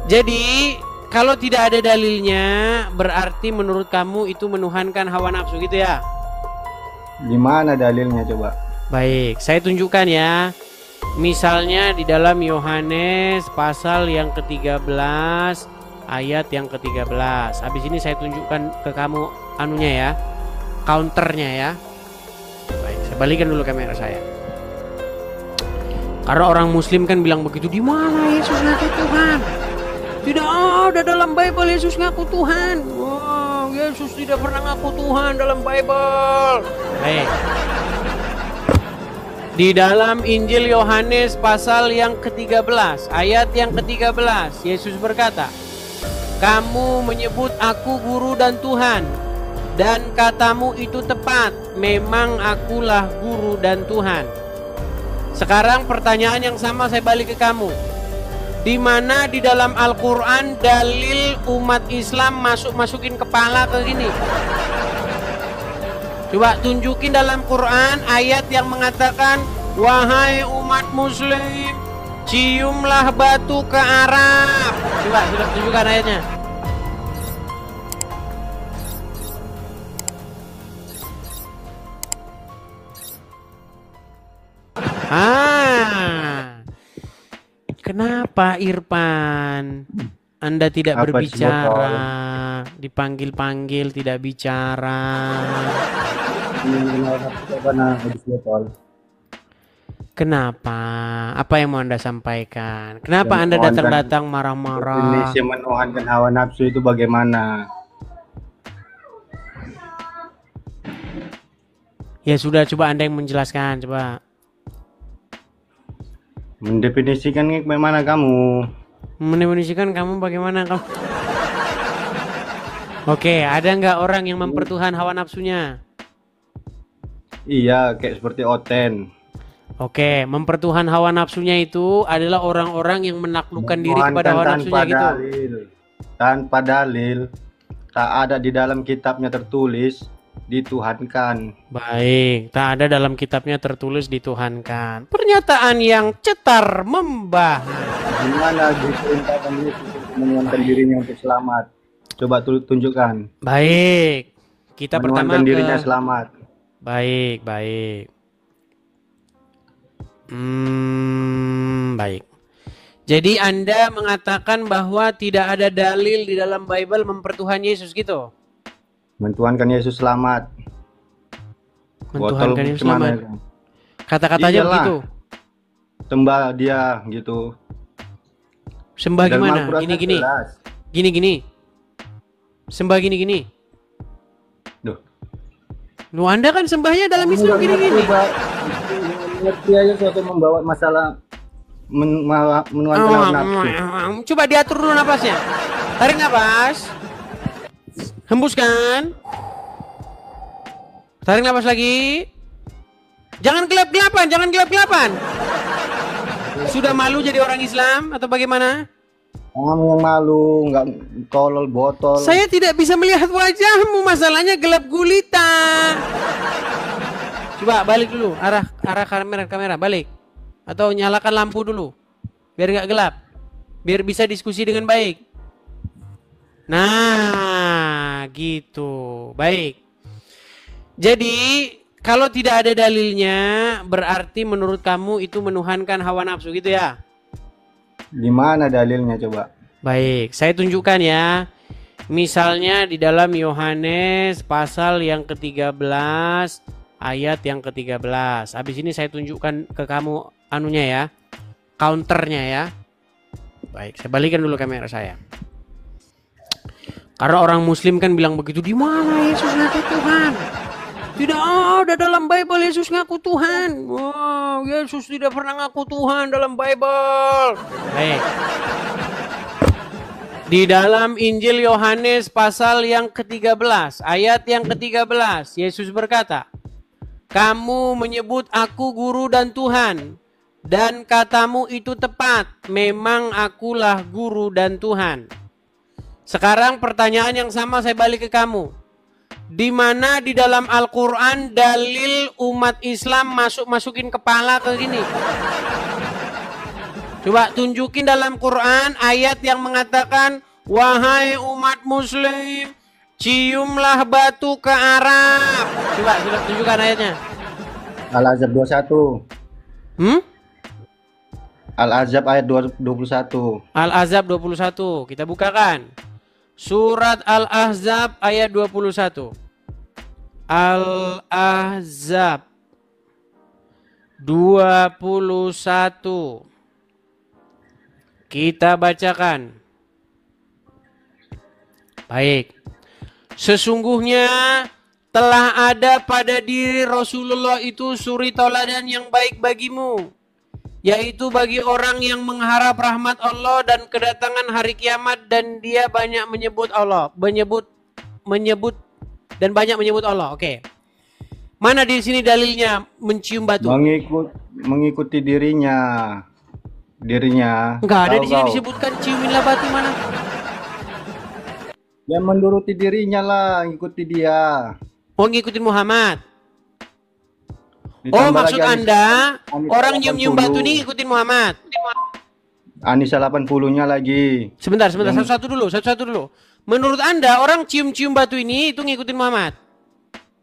Jadi kalau tidak ada dalilnya, berarti menurut kamu itu menuhankan hawa nafsu gitu ya? Di mana dalilnya coba? Baik, saya tunjukkan ya. Misalnya di dalam Yohanes pasal yang ke-13 ayat yang ke-13. Habis ini saya tunjukkan ke kamu anunya ya, counternya ya. Baik, saya balikan dulu kamera saya. Karena orang muslim kan bilang begitu, di mana Yesus ngaku Tuhan? Tidak ada dalam Bible Yesus ngaku Tuhan. Wow, Yesus tidak pernah ngaku Tuhan dalam Bible. Baik. Di dalam Injil Yohanes pasal yang ke-13 ayat yang ke-13, Yesus berkata, "Kamu menyebut aku guru dan Tuhan, dan katamu itu tepat, memang akulah guru dan Tuhan." Sekarang pertanyaan yang sama saya balik ke kamu. Di mana di dalam Al-Quran dalil umat Islam masukin kepala ke gini? Coba tunjukin dalam Quran ayat yang mengatakan, "Wahai umat muslim, ciumlah batu ke Arab." Coba tunjukkan ayatnya. Kenapa Irfan? Anda tidak berbicara, dipanggil-panggil tidak bicara. Kenapa? Apa yang mau Anda sampaikan? Kenapa Anda datang-datang marah-marah? Definisi menuhankan hawa nafsu itu bagaimana? Ya sudah, coba Anda yang menjelaskan, coba. Mendefinisikan bagaimana kamu? Mendefinisikan kamu bagaimana kamu? Oke, ada nggak orang yang mempertuhan hawa nafsunya? Iya, kayak seperti Oten. Oke, mempertuhan hawa nafsunya itu adalah orang-orang yang menaklukkan diri kepada hawa nafsunya gitu. Tanpa dalil, tak ada di dalam kitabnya tertulis dituhankan. Baik, tak ada dalam kitabnya tertulis dituhankan. Pernyataan yang cetar membahas. Gimana diperintahkan Yesus untuk menuhankan dirinya untuk selamat? Coba tunjukkan. Baik, kita pertama menuhankan dirinya selamat. Baik. Baik. Jadi Anda mengatakan bahwa tidak ada dalil di dalam Bible mempertuhan Yesus gitu? Mentuhankan Yesus selamat. Mentuhankan Yesus selamat. Kata-katanya begitu. Sembah dia gitu. Sembah gimana? Gini. Sembah gini. Duh. Lu Anda kan sembahnya dalam Islam gini. Ngerti aja suatu membawa masalah menuhankan hawa nafsu. Coba diatur dulu napasnya. Tarik napas. Hembuskan. Tarik napas lagi. Jangan gelap-gelapan. Sudah malu jadi orang Islam atau bagaimana? Kamu yang malu, nggak tolol botol. Saya tidak bisa melihat wajahmu, masalahnya gelap gulita. Coba balik dulu, arah kamera balik. Atau nyalakan lampu dulu, biar nggak gelap, biar bisa diskusi dengan baik. Nah, gitu. Baik. Jadi, kalau tidak ada dalilnya, berarti menurut kamu itu menuhankan hawa nafsu gitu ya? Di mana dalilnya coba? Baik, saya tunjukkan ya. Misalnya di dalam Yohanes pasal yang ke-13 ayat yang ke-13. Habis ini saya tunjukkan ke kamu anunya ya, counternya ya. Baik, saya balikan dulu kamera saya. Karena orang muslim kan bilang begitu, di mana Yesus ngaku Tuhan? Tidak ada dalam Bible Yesus ngaku Tuhan. Wow, Yesus tidak pernah ngaku Tuhan dalam Bible. Baik. Di dalam Injil Yohanes pasal yang ke-13 ayat yang ke-13, Yesus berkata, "Kamu menyebut aku guru dan Tuhan, dan katamu itu tepat, memang akulah guru dan Tuhan." Sekarang pertanyaan yang sama saya balik ke kamu. Di mana di dalam Al-Quran dalil umat Islam masukin kepala ke gini? Coba tunjukin dalam Quran ayat yang mengatakan, wahai umat muslim, ciumlah batu ke Arab. Coba tunjukkan ayatnya. Al-Ahzab 21. Al-Ahzab ayat 21. Al-Ahzab 21. Kita bukakan. Surat Al-Ahzab ayat 21. Al-Ahzab 21. Kita bacakan. Baik. Sesungguhnya telah ada pada diri Rasulullah itu suri toladan yang baik bagimu, yaitu bagi orang yang mengharap rahmat Allah dan kedatangan hari kiamat, dan dia banyak menyebut Allah, menyebut dan banyak menyebut Allah. Oke. Mana di sini dalilnya mencium batu? Mengikuti dirinya. Enggak ada di sini disebutkan ciuminlah batu, mana? Ya menuruti dirinya lah, ikuti dia. Oh, ngikutin Muhammad. Ditambah Oh, maksud lagi Anda Anisa orang nyium-nyium 80. batu ini ngikutin Muhammad. Anisa 80-nya lagi. Sebentar, satu-satu dulu. Menurut Anda orang cium-cium batu ini itu ngikutin Muhammad?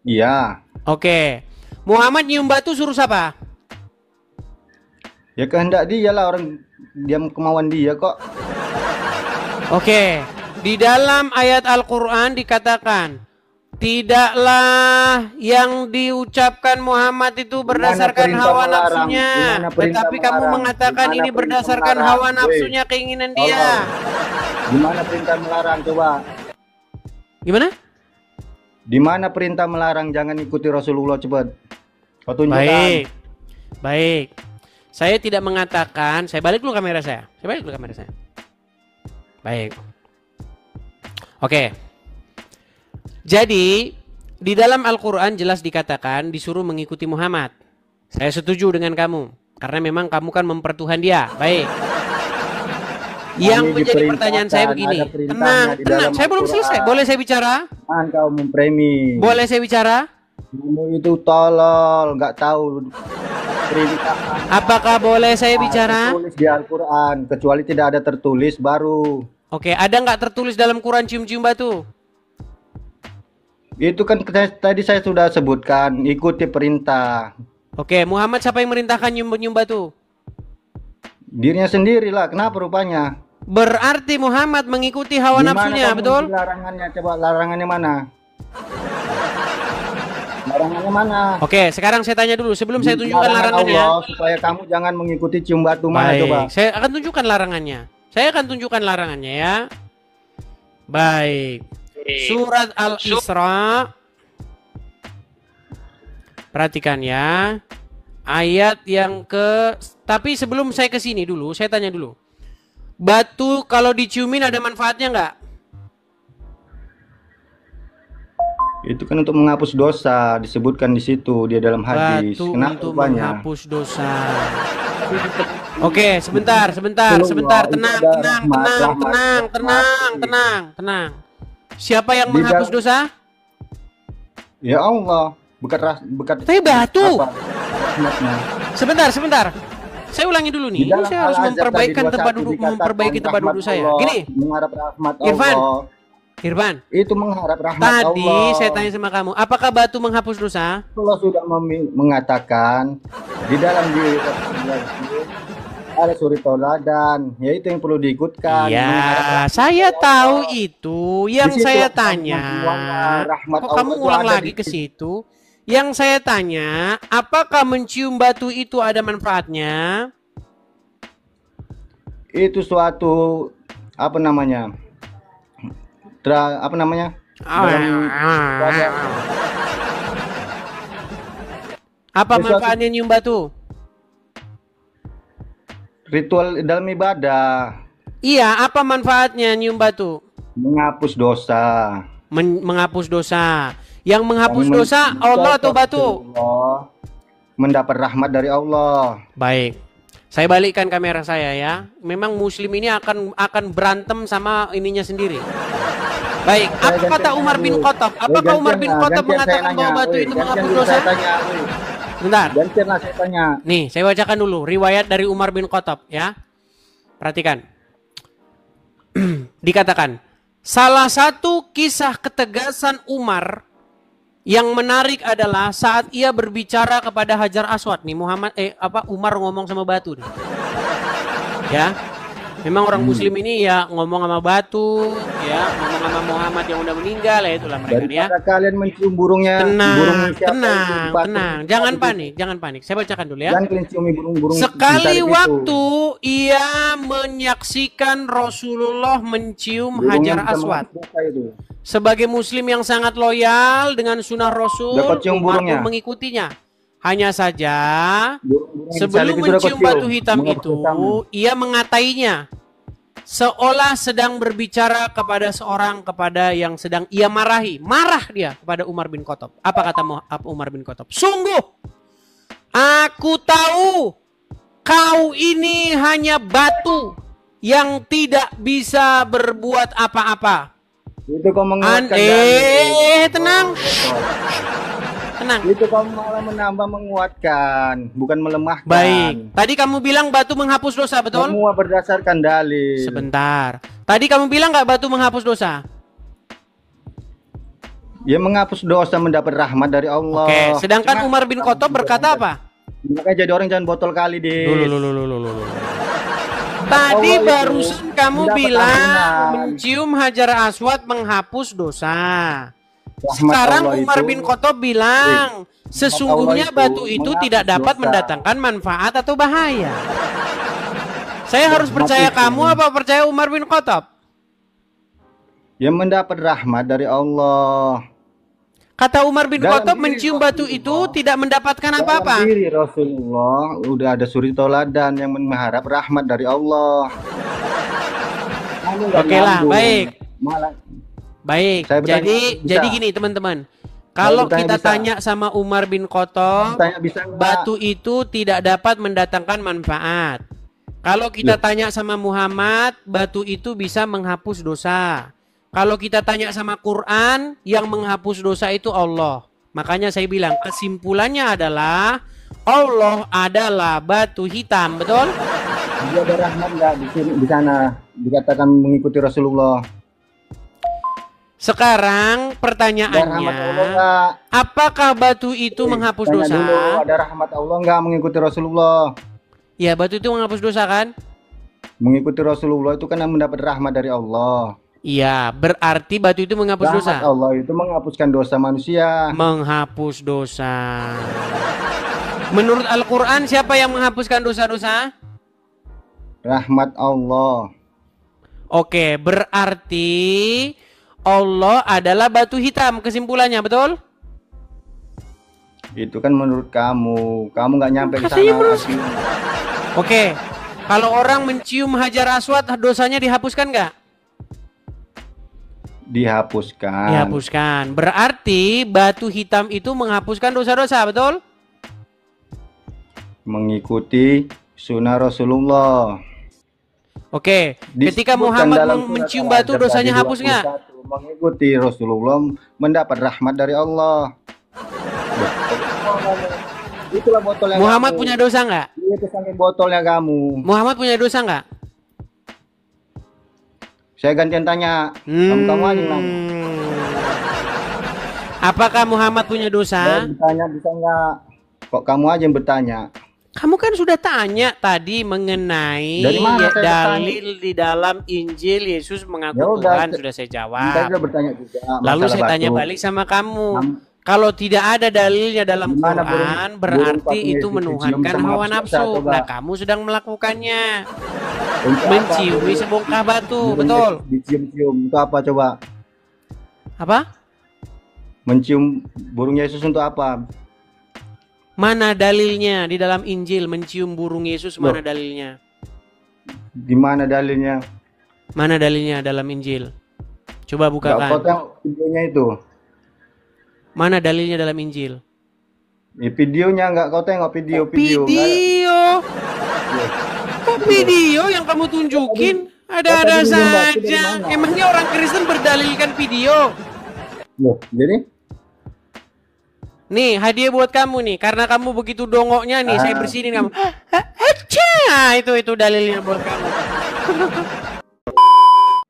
Iya. Oke. Muhammad nyium batu suruh siapa? Ya kehendak dia lah, orang dia kemauan dia kok. Oke. Di dalam ayat Al-Quran dikatakan, tidaklah yang diucapkan Muhammad itu berdasarkan hawa nafsunya, tetapi kamu mengatakan ini berdasarkan hawa nafsunya, keinginan dia. Gimana perintah melarang, coba? Gimana? Di mana perintah melarang jangan ikuti Rasulullah, cepat. Kau tunjukkan. Baik. Saya tidak mengatakan, saya balik dulu kamera saya. Baik. Oke. Jadi, di dalam Al-Quran jelas dikatakan disuruh mengikuti Muhammad. Saya setuju dengan kamu. Karena memang kamu kan mempertuhan dia. Baik. Yang menjadi pertanyaan saya begini. Tenang. Saya belum selesai. Boleh saya bicara? Kau mempremi. Boleh saya bicara? Kamu itu tolol, nggak tahu perintah. Apakah boleh saya bicara? Tertulis di Al-Quran, kecuali tidak ada tertulis baru. Oke, ada nggak tertulis dalam Quran cium-cium batu? Itu kan tadi saya sudah sebutkan, ikuti perintah. Oke, Muhammad siapa yang merintahkan nyium batu? Dirinya sendirilah, kenapa rupanya? Berarti Muhammad mengikuti hawa nafsunya, betul? Larangannya, coba larangannya mana? Larangannya mana? Oke, sekarang saya tanya dulu sebelum saya tunjukkan larangannya. Allah, supaya kamu jangan mengikuti cium batu. Mana coba? Saya akan tunjukkan larangannya. Ya. Baik. Surat Al-Isra. Perhatikan ya. Ayat yang tapi sebelum saya ke sini dulu, saya tanya dulu. Batu kalau diciumin ada manfaatnya nggak? Itu kan untuk menghapus dosa, disebutkan di situ dia dalam hadis. Batu kenapa untuk rupanya? menghapus dosa. Oke, sebentar. Tenang. Siapa yang menghapus dosa? Ya Allah, Tapi batu. Sebentar. Saya ulangi dulu nih. Ini saya harus memperbaiki tempat duduk saya. Gini. Mengharap rahmat Allah. Irfan, itu mengharap rahmat Allah. Tadi saya tanya sama kamu, apakah batu menghapus dosa? Allah sudah mengatakan di dalam diri ada suri toladan, yaitu yang perlu diikutkan. Ya, saya tahu itu. Yang saya tanya, kok kamu ulang lagi ke situ? Yang saya tanya, apakah mencium batu itu ada manfaatnya? Itu suatu apa namanya? Apa namanya? Apa manfaatnya nyium batu? Ritual dalam ibadah. Iya, apa manfaatnya nyium batu? Menghapus dosa. Menghapus dosa. Yang menghapus dosa Allah atau batu? Allah, mendapat rahmat dari Allah. Baik. Saya balikkan kamera saya ya. Memang muslim ini akan berantem sama ininya sendiri. Baik, apa kata Umar bin Khattab? Apakah Umar bin Khattab mengatakan bahwa batu itu menghapus dosa? Bentar. Gantianlah saya tanya. Nih, saya bacakan dulu riwayat dari Umar bin Khattab ya. Perhatikan. Dikatakan, salah satu kisah ketegasan Umar yang menarik adalah saat ia berbicara kepada Hajar Aswad nih, Umar ngomong sama batu nih. Ya. Memang orang muslim ini ya ngomong sama batu, ya, ngomong sama Muhammad yang udah meninggal, ya itulah mereka ya. Daripada kalian mencium burungnya, tenang, jangan panik. Saya bacakan dulu ya. Jangan kalian ciumi burung-burung. Sekali waktu ia menyaksikan Rasulullah mencium Hajar Aswad. Sebagai muslim yang sangat loyal dengan sunnah Rasul, Umar pun mengikutinya. Hanya saja sebelum mencium batu hitam itu, ia mengatainya seolah sedang berbicara kepada yang sedang ia marahi. Marah dia kepada Umar bin Khattab. Apa kata Umar bin Khattab? Sungguh, aku tahu kau ini hanya batu yang tidak bisa berbuat apa-apa. Itu kau menguatkan. Tenang. Itu kamu malah menambah menguatkan, bukan melemahkan. Baik. Tadi kamu bilang batu menghapus dosa, betul? Semua berdasarkan dalil. Sebentar. Tadi kamu bilang nggak batu menghapus dosa? Ya menghapus dosa, mendapat rahmat dari Allah. Oke. Sedangkan Umar bin Khattab berkata apa? Makanya jadi orang jangan botol kali deh. Tadi barusan kamu bilang mencium Hajar Aswad menghapus dosa. Sekarang Umar bin Khattab bilang sesungguhnya batu itu tidak dapat mendatangkan manfaat atau bahaya. Saya harus percaya kamu apa percaya Umar bin Khattab? Yang mendapat rahmat dari Allah. Kata Umar bin Khattab mencium batu itu tidak mendapatkan apa-apa. Dalam diri Rasulullah udah ada suri toladan yang mengharap rahmat dari Allah. Oke lah, baik. Baik, jadi gini teman-teman. Kalau kita tanya sama Umar bin Khattab, batu itu tidak dapat mendatangkan manfaat. Kalau kita tanya sama Muhammad, batu itu bisa menghapus dosa. Kalau kita tanya sama Quran, yang menghapus dosa itu Allah. Makanya saya bilang kesimpulannya adalah Allah adalah batu hitam, betul? Dia ada rahmat nggak di sana? Dikatakan mengikuti Rasulullah. Sekarang pertanyaannya, apakah batu itu menghapus dosa? Dulu, ada rahmat Allah nggak mengikuti Rasulullah? Ya, batu itu menghapus dosa kan? Mengikuti Rasulullah itu kan mendapat rahmat dari Allah. Iya, berarti batu itu menghapus dosa. Rahmat Allah itu menghapuskan dosa manusia. Menghapus dosa. Menurut Al-Quran, siapa yang menghapuskan dosa-dosa? Rahmat Allah. Oke, berarti Allah adalah batu hitam, kesimpulannya, betul? Itu kan menurut kamu nggak nyampe ke sana. Oke, kalau orang mencium Hajar Aswad, dosanya dihapuskan nggak? Dihapuskan. Berarti batu hitam itu menghapuskan dosa-dosa, betul? Mengikuti sunnah Rasulullah. Oke, ketika Muhammad mencium batu, dosanya hapus nggak? Mengikuti Rasulullah mendapat rahmat dari Allah. Itulah botolnya. Muhammad punya dosa nggak? Itu sampai botolnya kamu. Muhammad punya dosa nggak? Saya gantian tanya. Kamu aja nanya. Apakah Muhammad punya dosa? Bertanya bisa nggak? Kok kamu aja yang bertanya? Kamu kan sudah tanya tadi mengenai dalil di dalam Injil Yesus mengaku Tuhan, sudah saya jawab. Saya bertanya juga. Lalu saya tanya balik sama kamu. Kalau tidak ada dalilnya dalam Quran, berarti itu menuhankan hawa nafsu. Nah, kamu sedang melakukannya. Menciumi sebongkah batu, betul? Dicium-cium itu apa coba? Apa? Mencium burung Yesus untuk apa? Mana dalilnya di dalam Injil mencium burung Yesus? Mana dalilnya? Di mana dalilnya? Mana dalilnya dalam Injil? Coba bukakan. Kau tengok videonya itu. Mana dalilnya dalam Injil? Videonya enggak, kau tengok video. Kok video yang kamu tunjukin? Ada-ada saja. Emangnya orang Kristen berdalilkan video? Loh, jadi? Nih, hadiah buat kamu nih. Karena kamu begitu dongoknya nih, saya bersihinin kamu. Itu dalilnya buat kamu.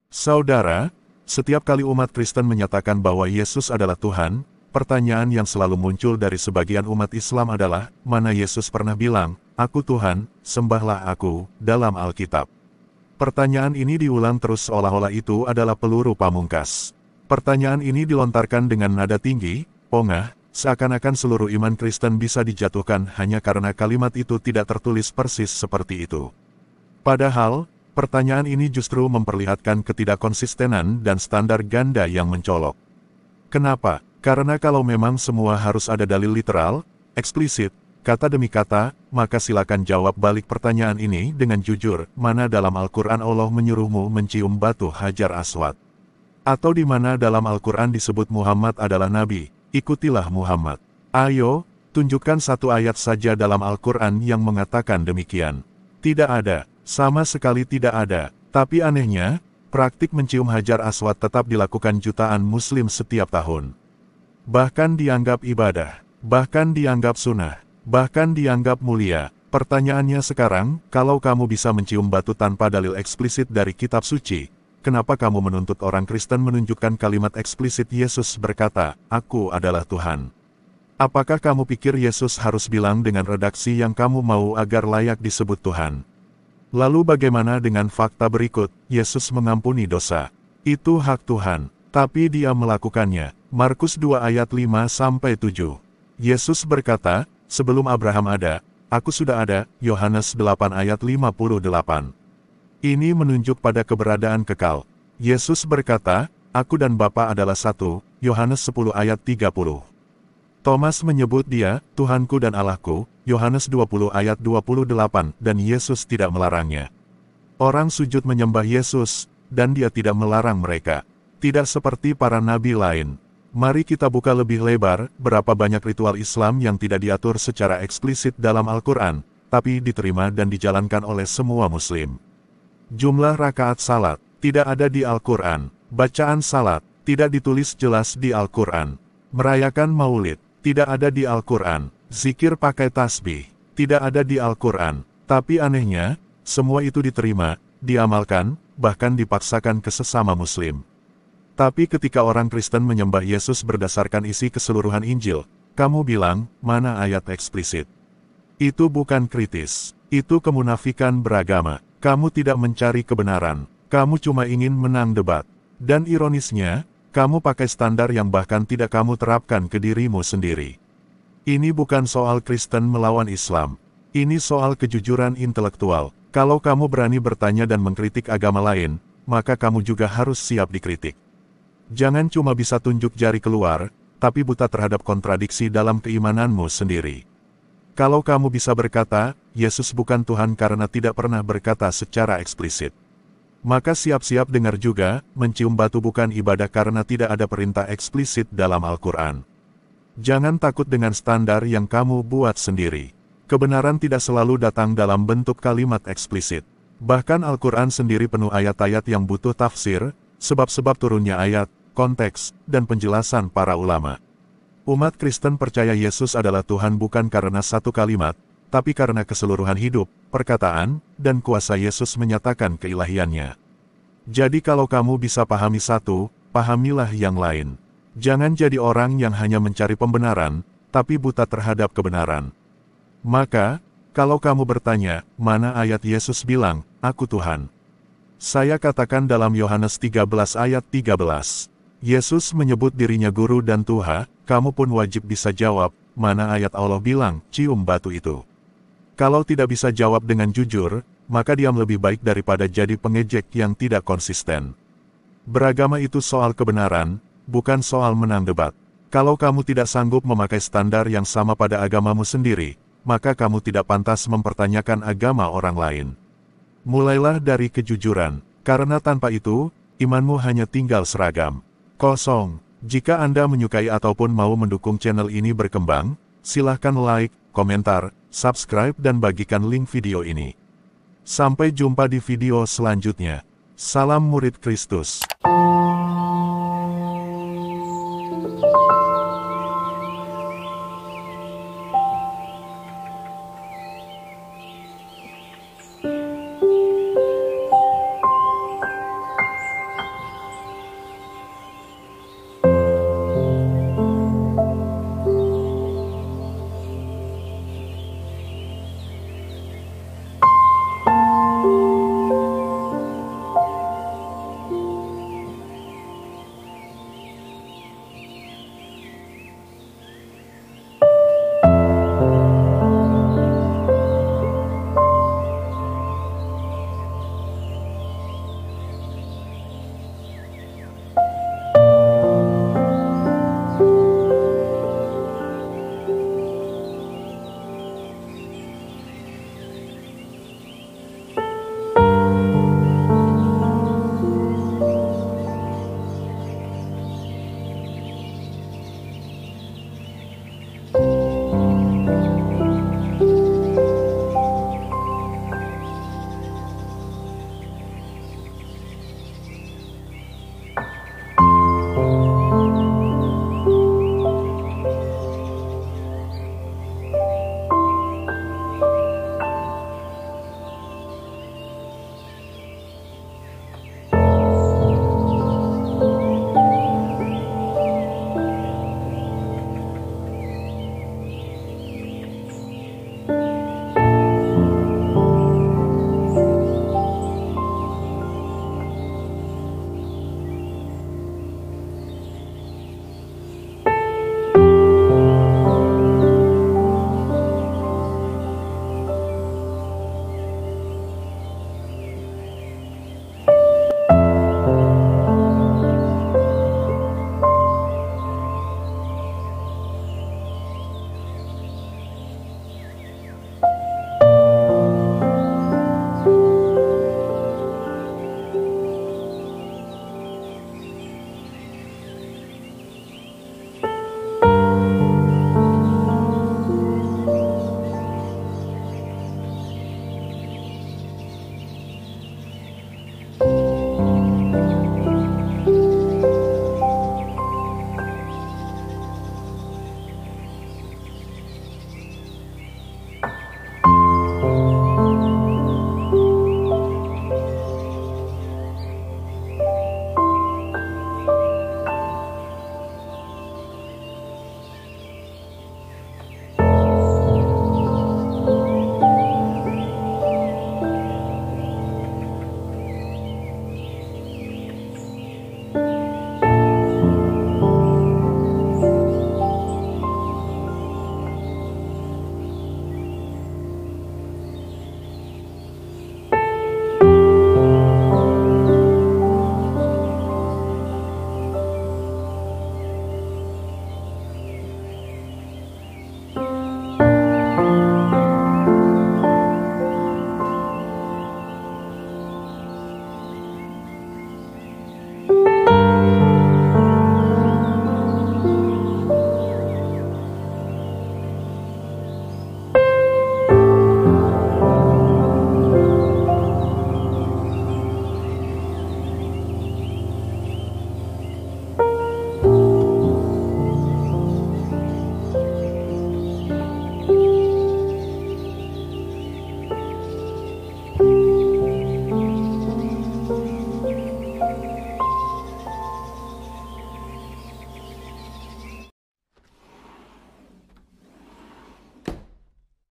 Saudara, setiap kali umat Kristen menyatakan bahwa Yesus adalah Tuhan, pertanyaan yang selalu muncul dari sebagian umat Islam adalah, mana Yesus pernah bilang, "Aku Tuhan, sembahlah aku," dalam Alkitab? Pertanyaan ini diulang terus seolah-olah itu adalah peluru pamungkas. Pertanyaan ini dilontarkan dengan nada tinggi, pongah, seakan-akan seluruh iman Kristen bisa dijatuhkan hanya karena kalimat itu tidak tertulis persis seperti itu. Padahal, pertanyaan ini justru memperlihatkan ketidakkonsistenan dan standar ganda yang mencolok. Kenapa? Karena kalau memang semua harus ada dalil literal, eksplisit, kata demi kata, maka silakan jawab balik pertanyaan ini dengan jujur, mana dalam Al-Quran Allah menyuruhmu mencium batu Hajar Aswad? Atau di mana dalam Al-Quran disebut Muhammad adalah Nabi, ikutilah Muhammad. Ayo, tunjukkan satu ayat saja dalam Al-Quran yang mengatakan demikian. Tidak ada, sama sekali tidak ada, tapi anehnya, praktik mencium Hajar Aswad tetap dilakukan jutaan Muslim setiap tahun. Bahkan dianggap ibadah, bahkan dianggap sunnah, bahkan dianggap mulia. Pertanyaannya sekarang, kalau kamu bisa mencium batu tanpa dalil eksplisit dari kitab suci, kenapa kamu menuntut orang Kristen menunjukkan kalimat eksplisit Yesus berkata, "Aku adalah Tuhan"? Apakah kamu pikir Yesus harus bilang dengan redaksi yang kamu mau agar layak disebut Tuhan? Lalu bagaimana dengan fakta berikut, Yesus mengampuni dosa? Itu hak Tuhan, tapi dia melakukannya. Markus 2 ayat 5-7. Yesus berkata, "Sebelum Abraham ada, aku sudah ada." Yohanes 8 ayat 58. Ini menunjuk pada keberadaan kekal. Yesus berkata, "Aku dan Bapa adalah satu." Yohanes 10 ayat 30. Thomas menyebut dia, "Tuhanku dan Allahku." Yohanes 20 ayat 28, dan Yesus tidak melarangnya. Orang sujud menyembah Yesus, dan dia tidak melarang mereka. Tidak seperti para nabi lain. Mari kita buka lebih lebar, berapa banyak ritual Islam yang tidak diatur secara eksplisit dalam Al-Quran, tapi diterima dan dijalankan oleh semua Muslim. Jumlah rakaat salat, tidak ada di Al-Quran. Bacaan salat, tidak ditulis jelas di Al-Quran. Merayakan maulid, tidak ada di Al-Quran. Zikir pakai tasbih, tidak ada di Al-Quran. Tapi anehnya, semua itu diterima, diamalkan, bahkan dipaksakan ke sesama Muslim. Tapi ketika orang Kristen menyembah Yesus berdasarkan isi keseluruhan Injil, kamu bilang, mana ayat eksplisit? Itu bukan kritis. Itu kemunafikan beragama. Kamu tidak mencari kebenaran. Kamu cuma ingin menang debat. Dan ironisnya, kamu pakai standar yang bahkan tidak kamu terapkan ke dirimu sendiri. Ini bukan soal Kristen melawan Islam. Ini soal kejujuran intelektual. Kalau kamu berani bertanya dan mengkritik agama lain, maka kamu juga harus siap dikritik. Jangan cuma bisa tunjuk jari keluar, tapi buta terhadap kontradiksi dalam keimananmu sendiri. Kalau kamu bisa berkata, Yesus bukan Tuhan karena tidak pernah berkata secara eksplisit, maka siap-siap dengar juga, mencium batu bukan ibadah karena tidak ada perintah eksplisit dalam Al-Quran. Jangan takut dengan standar yang kamu buat sendiri. Kebenaran tidak selalu datang dalam bentuk kalimat eksplisit. Bahkan Al-Quran sendiri penuh ayat-ayat yang butuh tafsir, sebab-sebab turunnya ayat, konteks, dan penjelasan para ulama. Umat Kristen percaya Yesus adalah Tuhan bukan karena satu kalimat, tapi karena keseluruhan hidup, perkataan, dan kuasa Yesus menyatakan keilahiannya. Jadi kalau kamu bisa pahami satu, pahamilah yang lain. Jangan jadi orang yang hanya mencari pembenaran, tapi buta terhadap kebenaran. Maka, kalau kamu bertanya, mana ayat Yesus bilang, "Aku Tuhan"? Saya katakan dalam Yohanes 13 ayat 13. Yesus menyebut dirinya guru dan Tuhan, kamu pun wajib bisa jawab, mana ayat Allah bilang, cium batu itu. Kalau tidak bisa jawab dengan jujur, maka diam lebih baik daripada jadi pengejek yang tidak konsisten. Beragama itu soal kebenaran, bukan soal menang debat. Kalau kamu tidak sanggup memakai standar yang sama pada agamamu sendiri, maka kamu tidak pantas mempertanyakan agama orang lain. Mulailah dari kejujuran, karena tanpa itu, imanmu hanya tinggal seragam. Kosong. Jika Anda menyukai ataupun mau mendukung channel ini berkembang, silahkan like, komentar, subscribe dan bagikan link video ini. Sampai jumpa di video selanjutnya. Salam murid Kristus.